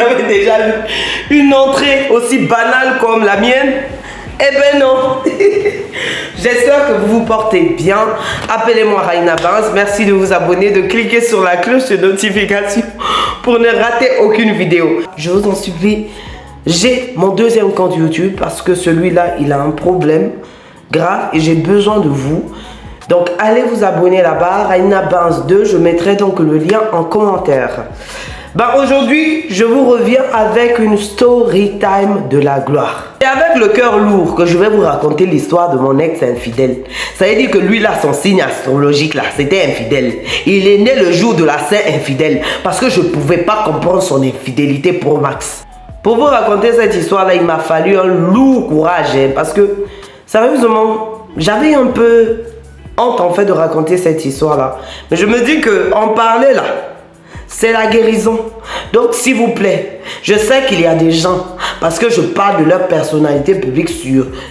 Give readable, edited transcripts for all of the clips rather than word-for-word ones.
vous avez déjà vu une entrée aussi banale comme la mienne? Eh ben non. J'espère que vous vous portez bien. Appelez-moi Raina Banz. Merci de vous abonner, de cliquer sur la cloche de notification pour ne rater aucune vidéo. Je vous en supplie, j'ai mon deuxième compte YouTube parce que celui-là, il a un problème grave et j'ai besoin de vous. Donc, allez vous abonner là-bas, Raina Banz 2. Je mettrai donc le lien en commentaire. Aujourd'hui, je vous reviens avec une story time de la gloire. C'est avec le cœur lourd que je vais vous raconter l'histoire de mon ex infidèle. Ça veut dire que lui là, son signe astrologique là, c'était infidèle. Il est né le jour de la Saint infidèle parce que je ne pouvais pas comprendre son infidélité pour Max. Pour vous raconter cette histoire là, il m'a fallu un lourd courage parce que, sérieusement, j'avais un peu honte en fait de raconter cette histoire là. Mais je me dis que en parler là, c'est la guérison. Donc s'il vous plaît, je sais qu'il y a des gens, parce que je parle de leur personnalité publique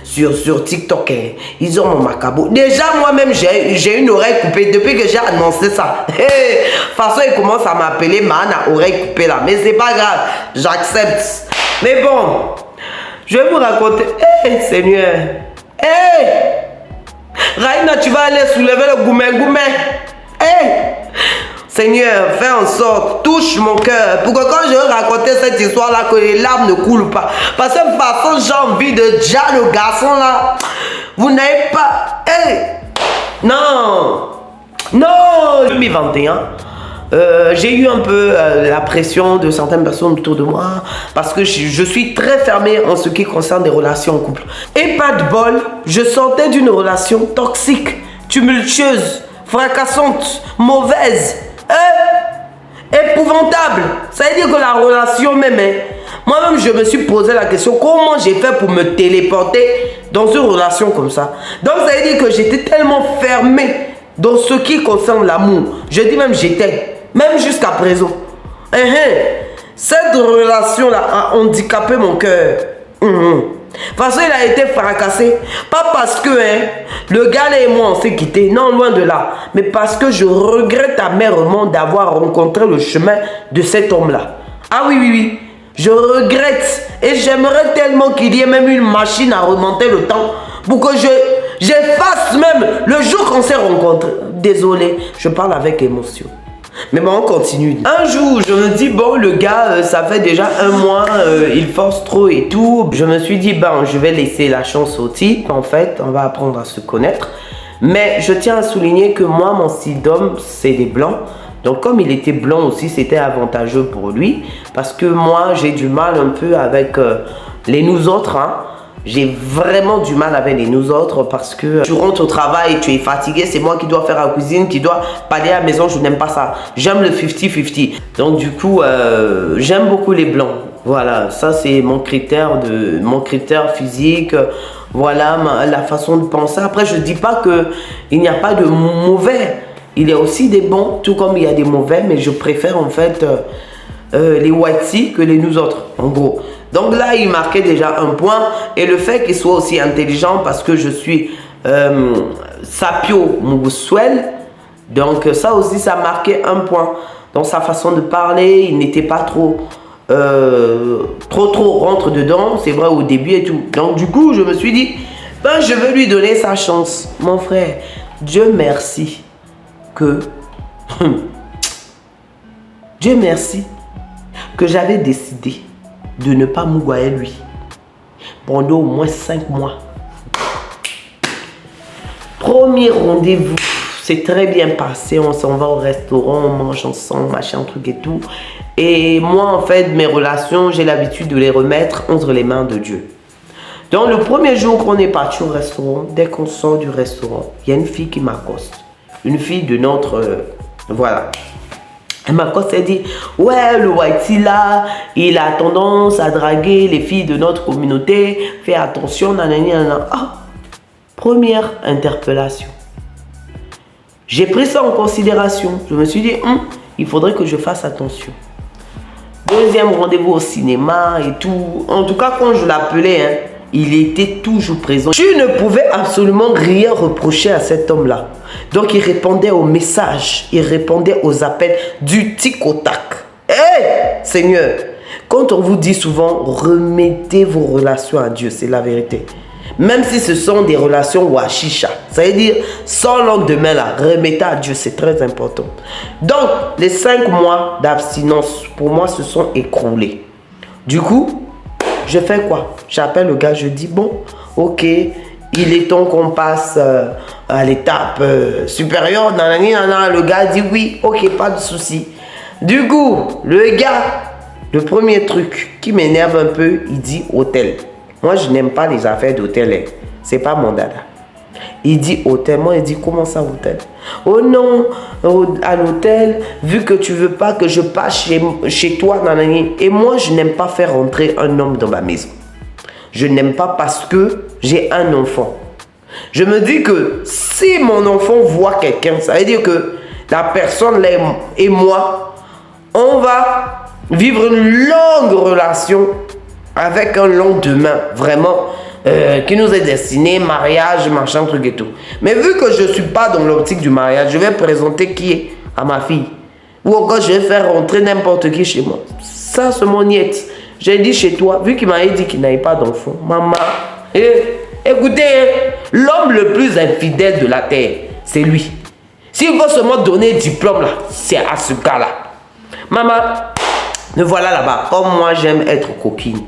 sur TikTok, hein, ils ont mon macabo. Déjà moi-même j'ai une oreille coupée depuis que j'ai annoncé ça. De toute façon ils commencent à m'appeler Mana oreille coupée là. Mais c'est pas grave, j'accepte. Mais bon, je vais vous raconter. Hey Seigneur, hey Raina, tu vas aller soulever le gourmet. Hey Seigneur, fais en sorte, touche mon cœur pour que quand je vais raconter cette histoire-là, que les larmes ne coulent pas. Parce que de toute façon, j'ai envie de dire le garçon là, vous n'avez pas... Hey! Non! 2021, j'ai eu un peu la pression de certaines personnes autour de moi parce que je suis très fermée en ce qui concerne des relations en couple. Et pas de bol, je sortais d'une relation toxique, tumultueuse, fracassante, mauvaise. Épouvantable. Ça veut dire que la relation même, moi-même je me suis posé la question, comment j'ai fait pour me téléporter dans une relation comme ça? Donc ça veut dire que j'étais tellement fermé dans ce qui concerne l'amour. Je dis même j'étais, même jusqu'à présent. Cette relation-là a handicapé mon cœur. Parce qu'il a été fracassé. Pas parce que le gars là et moi on s'est quittés. Non, loin de là. Mais parce que je regrette amèrement d'avoir rencontré le chemin de cet homme-là. Ah oui. Je regrette. Et j'aimerais tellement qu'il y ait même une machine à remonter le temps. Pour que j'efface même le jour qu'on s'est rencontrés. Désolé, je parle avec émotion. Mais bon, on continue. Un jour, je me dis, bon, le gars, ça fait déjà un mois, il force trop et tout. Je me suis dit, ben, je vais laisser la chance au type. En fait, on va apprendre à se connaître. Mais je tiens à souligner que moi, mon style d'homme, c'est des blancs. Donc, comme il était blanc aussi, c'était avantageux pour lui. Parce que moi, j'ai du mal un peu avec les nous autres, J'ai vraiment du mal avec les nous autres parce que tu rentres au travail, tu es fatigué, c'est moi qui dois faire la cuisine, qui dois parler à la maison, je n'aime pas ça. J'aime le 50-50. Donc du coup, j'aime beaucoup les blancs. Voilà, ça c'est mon critère physique. Voilà la façon de penser. Après, je ne dis pas qu'il n'y a pas de mauvais. Il y a aussi des bons, tout comme il y a des mauvais, mais je préfère en fait les whitey que les nous autres, en gros. Donc là, il marquait déjà un point. Et le fait qu'il soit aussi intelligent parce que je suis sapio Muguswel. Donc ça aussi, ça marquait un point. Dans sa façon de parler, il n'était pas trop rentre dedans. C'est vrai au début et tout. Donc du coup, je me suis dit, ben, je vais lui donner sa chance. Mon frère, Dieu merci que... Dieu merci que j'avais décidé de ne pas mougoyer lui pendant au moins 5 mois. Premier rendez-vous, c'est très bien passé, on s'en va au restaurant, on mange ensemble, machin, truc et tout. Et moi, en fait, mes relations, j'ai l'habitude de les remettre entre les mains de Dieu. Donc, le premier jour qu'on est parti au restaurant, dès qu'on sort du restaurant, il y a une fille qui m'accoste. Une fille de notre... voilà. Elle m'accoste, elle dit, ouais, le whitey là, il a tendance à draguer les filles de notre communauté. Fais attention, nanani, nanana. Ah, première interpellation. J'ai pris ça en considération. Je me suis dit, il faudrait que je fasse attention. Deuxième rendez-vous au cinéma et tout. En tout cas, quand je l'appelais, il était toujours présent. Je ne pouvais absolument rien reprocher à cet homme-là. Donc, il répondait aux messages, il répondait aux appels du tic au tac. Hé, Seigneur! Quand on vous dit souvent, remettez vos relations à Dieu, c'est la vérité. Même si ce sont des relations washisha, ça veut dire sans lendemain là, remettez à Dieu, c'est très important. Donc, les 5 mois d'abstinence, pour moi, se sont écroulés. Du coup, je fais quoi? J'appelle le gars, je dis, bon, ok, il est temps qu'on passe à l'étape supérieure. Nanani, nanana. Le gars dit oui, ok, pas de souci. Du coup, le gars, le premier truc qui m'énerve un peu, il dit hôtel. Moi, je n'aime pas les affaires d'hôtel. Hein. C'est pas mon dada. Il dit hôtel. Moi, il dit comment ça hôtel? Oh non, à l'hôtel, vu que tu veux pas que je passe chez toi, nanani. Et moi, je n'aime pas faire rentrer un homme dans ma maison. Je n'aime pas parce que j'ai un enfant. Je me dis que si mon enfant voit quelqu'un, ça veut dire que la personne là et moi, on va vivre une longue relation avec un lendemain vraiment qui nous est destiné, mariage, machin, truc et tout. Mais vu que je ne suis pas dans l'optique du mariage, je vais présenter qui est à ma fille. Ou encore je vais faire rentrer n'importe qui chez moi. Ça, c'est mon niette. J'ai dit chez toi, vu qu'il m'avait dit qu'il n'avait pas d'enfant, maman, écoutez, l'homme le plus infidèle de la terre, c'est lui. S'il veut seulement donner le diplôme là, c'est à ce cas-là. Maman, me voilà là-bas. Comme moi, j'aime être coquine.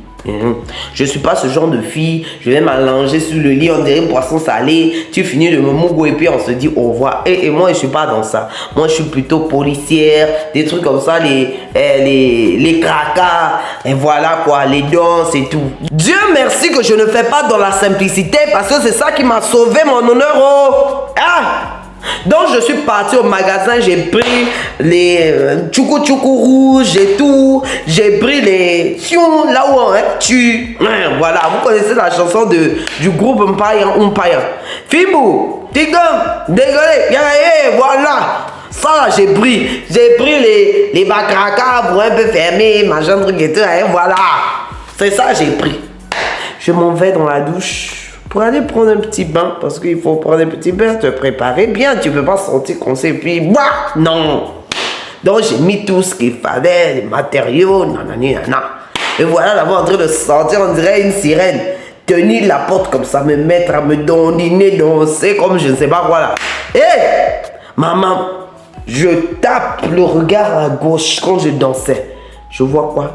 Je ne suis pas ce genre de fille. Je vais m'allonger sur le lit, on dirait un poisson salé. Tu finis de me mougo et puis on se dit au revoir. Et moi, je ne suis pas dans ça. Moi, je suis plutôt policière. Des trucs comme ça, les cracas. Et voilà quoi, les danses et tout. Dieu merci que je ne fais pas dans la simplicité parce que c'est ça qui m'a sauvé mon honneur. Oh. Ah! Donc je suis parti au magasin, j'ai pris les tchoukou tchoukou rouges et tout. J'ai pris les fions là où on tue. Voilà, vous connaissez la chanson du groupe Mpaya. Fibou, Tigom, dégueulé, voilà. Ça là j'ai pris les bakraka pour un peu fermer, machin truc et tout. Et voilà, c'est ça j'ai pris. Je m'en vais dans la douche pour aller prendre un petit bain, parce qu'il faut prendre un petit bain, te préparer bien, tu ne peux pas sentir qu'on sait, puis bah, non. Donc j'ai mis tout ce qu'il fallait, les matériaux, nanani, nanana. Et voilà, là-bas en train de sentir, on dirait une sirène, tenir la porte comme ça, me mettre à me donner, danser comme je ne sais pas quoi là. Maman, je tape le regard à gauche quand je dansais. Je vois quoi?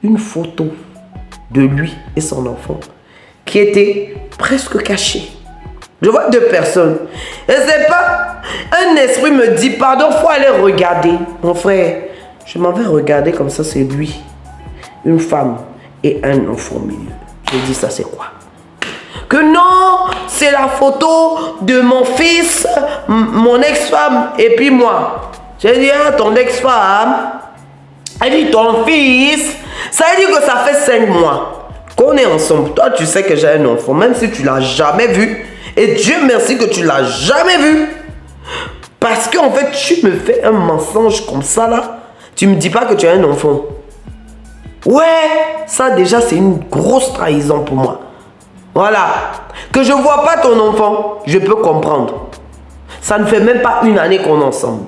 Une photo de lui et son enfant qui était presque caché. Je vois 2 personnes. Et c'est pas... Un esprit me dit, pardon, faut aller regarder. Mon frère, je m'en vais regarder comme ça, c'est lui. Une femme et un enfant au milieu. Je dis, ça c'est quoi? Que non, c'est la photo de mon fils, mon ex-femme et puis moi. J'ai dit, ah, ton ex-femme, elle dit, ton fils, ça veut dire que ça fait 5 mois. Qu'on est ensemble, toi tu sais que j'ai un enfant, même si tu l'as jamais vu, et Dieu merci que tu l'as jamais vu, parce qu'en fait tu me fais un mensonge comme ça là, tu me dis pas que tu as un enfant. Ouais, ça déjà c'est une grosse trahison pour moi. Voilà, que je vois pas ton enfant, je peux comprendre. Ça ne fait même pas 1 année qu'on est ensemble.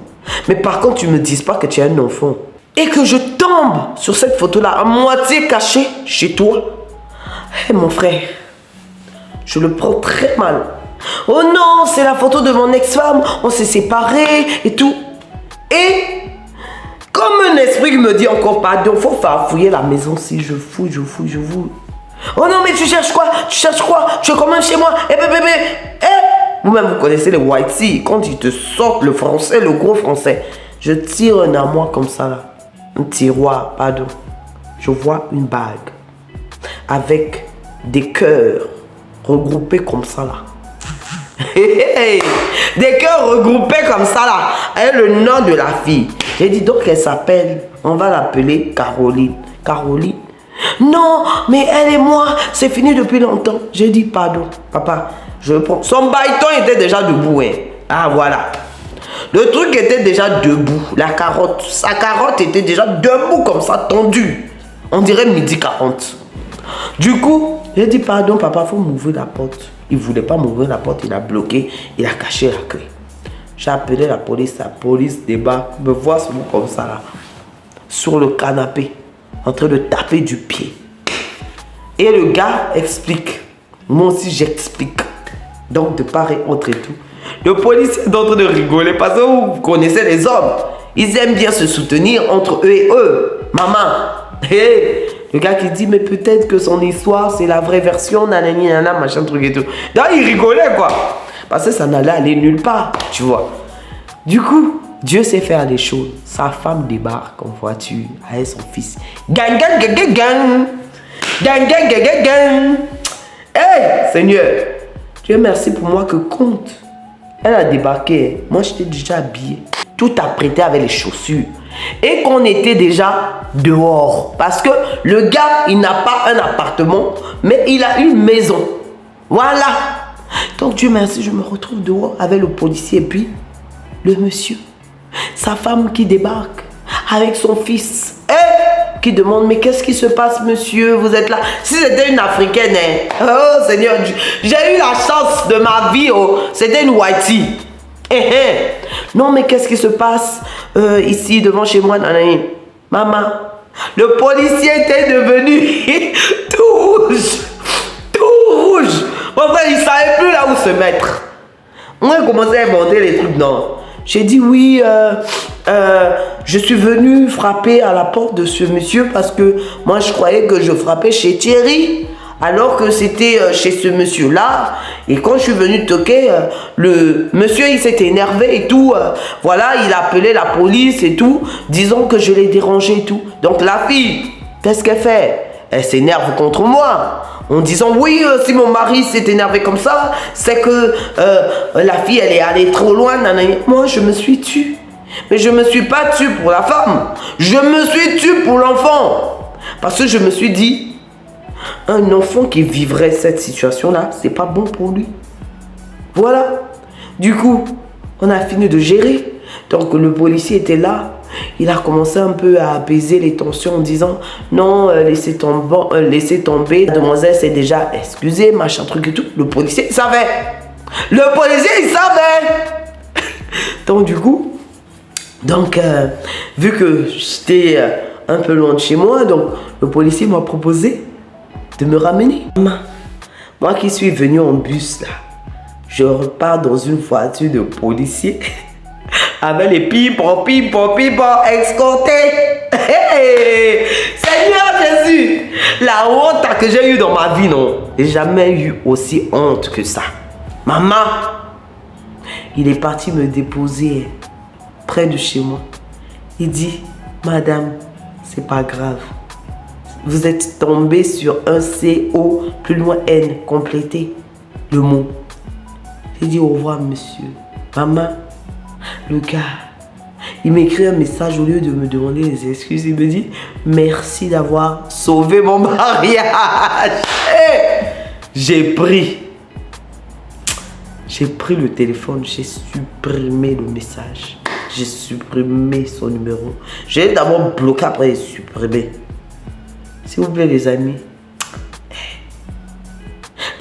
Mais par contre tu me dis pas que tu as un enfant, et que je tombe sur cette photo là, à moitié cachée chez toi. Hey, mon frère, je le prends très mal. Oh non, c'est la photo de mon ex-femme, on s'est séparés et tout. Et comme un esprit me dit encore pardon, faut faire fouiller la maison. Si je fouille. Oh non, mais tu cherches quoi? Tu es quand même chez moi. Bébé. Vous-même, vous connaissez les white sea. Quand ils te sortent le français, le gros français. Je tire un armoire comme ça là. Un tiroir, pardon. Je vois une bague avec des cœurs regroupés comme ça là. Des cœurs regroupés comme ça là. Et le nom de la fille. J'ai dit donc elle s'appelle, on va l'appeler Caroline. Caroline? Non, mais elle et moi, c'est fini depuis longtemps. J'ai dit pardon, papa, je prends. Son bâton était déjà debout. Hein. Ah voilà. Le truc était déjà debout. La carotte, sa carotte était déjà debout comme ça, tendue. On dirait 12h40. Du coup, j'ai dit pardon papa, faut m'ouvrir la porte. Il ne voulait pas m'ouvrir la porte, il a bloqué, il a caché la clé. J'ai appelé la police débat, me voit comme ça là, sur le canapé. en train de taper du pied. Et le gars explique. Moi aussi, j'explique. Donc, de part et autre et tout. Le policier est en train de rigoler parce que vous connaissez les hommes. Ils aiment bien se soutenir entre eux et eux. Maman. Hey. Le gars qui dit, mais peut-être que son histoire, c'est la vraie version, nanani, nanana, machin, truc et tout. Donc, il rigolait, quoi. Parce que ça n'allait aller nulle part, tu vois. Du coup, Dieu sait faire les choses. Sa femme débarque en voiture avec son fils. Gang, gang, gang, gang, gang. Gang, gang, gang, gang, gang. Hey, Seigneur, Dieu merci pour moi que compte. Elle a débarqué. Moi, j'étais déjà habillé. Tout apprêté avec les chaussures. Et qu'on était déjà dehors. Parce que le gars, il n'a pas un appartement, mais il a une maison. Voilà. Donc, Dieu merci, je me retrouve dehors avec le policier et puis le monsieur. Sa femme qui débarque avec son fils. Et qui demande, mais qu'est-ce qui se passe, monsieur? Vous êtes là. Si c'était une Africaine, hein? Oh Seigneur, j'ai eu la chance de ma vie. Oh. C'était une Whitey. Non, mais qu'est-ce qui se passe ici devant chez moi? Maman, le policier était devenu tout rouge. Tout rouge. Enfin, il ne savait plus là où se mettre. On a commencé à inventer les trucs. Non. J'ai dit oui, je suis venu frapper à la porte de ce monsieur parce que moi je croyais que je frappais chez Thierry. Alors que c'était chez ce monsieur-là. Et quand je suis venu toquer, le monsieur, il s'était énervé et tout. Voilà, il a appelé la police et tout. Disons que je l'ai dérangé et tout. Donc la fille, qu'est-ce qu'elle fait? Elle s'énerve contre moi. En disant, oui, si mon mari s'est énervé comme ça, c'est que la fille, elle est allée trop loin. Nanana. Moi, je me suis tue. Mais je ne me suis pas tue pour la femme. Je me suis tue pour l'enfant. Parce que je me suis dit, un enfant qui vivrait cette situation-là, c'est pas bon pour lui. Voilà. Du coup, on a fini de gérer. Donc le policier était là. Il a commencé un peu à apaiser les tensions en disant non, laissez tomber. La demoiselle s'est déjà excusée, machin truc et tout. Le policier, il savait. Le policier, il savait. Donc du coup, vu que j'étais un peu loin de chez moi, donc le policier m'a proposé de me ramener. Moi qui suis venu en bus là, je repars dans une voiture de policier avec les pipons, escortés. Hey, Seigneur Jésus, la honte que j'ai eue dans ma vie, non, j'ai jamais eu aussi honte que ça. Maman, il est parti me déposer près de chez moi. Il dit, madame, c'est pas grave. Vous êtes tombé sur un CO, plus loin N, complété le mot. J'ai dit au revoir, monsieur. Maman, le gars, il m'écrit un message au lieu de me demander des excuses. Il me dit, merci d'avoir sauvé mon mariage. J'ai pris le téléphone, j'ai supprimé le message. J'ai supprimé son numéro. J'ai d'abord bloqué, après supprimé. S'il vous plaît les amis,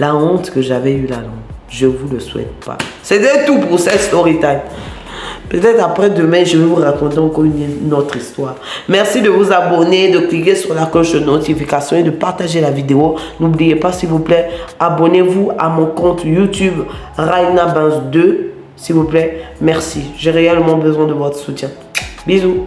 la honte que j'avais eue là, je ne vous le souhaite pas. C'était tout pour cette story time. Peut-être après demain, je vais vous raconter encore une autre histoire. Merci de vous abonner, de cliquer sur la cloche de notification et de partager la vidéo. N'oubliez pas s'il vous plaît, abonnez-vous à mon compte YouTube Raina Banz 2. S'il vous plaît, merci. J'ai réellement besoin de votre soutien. Bisous.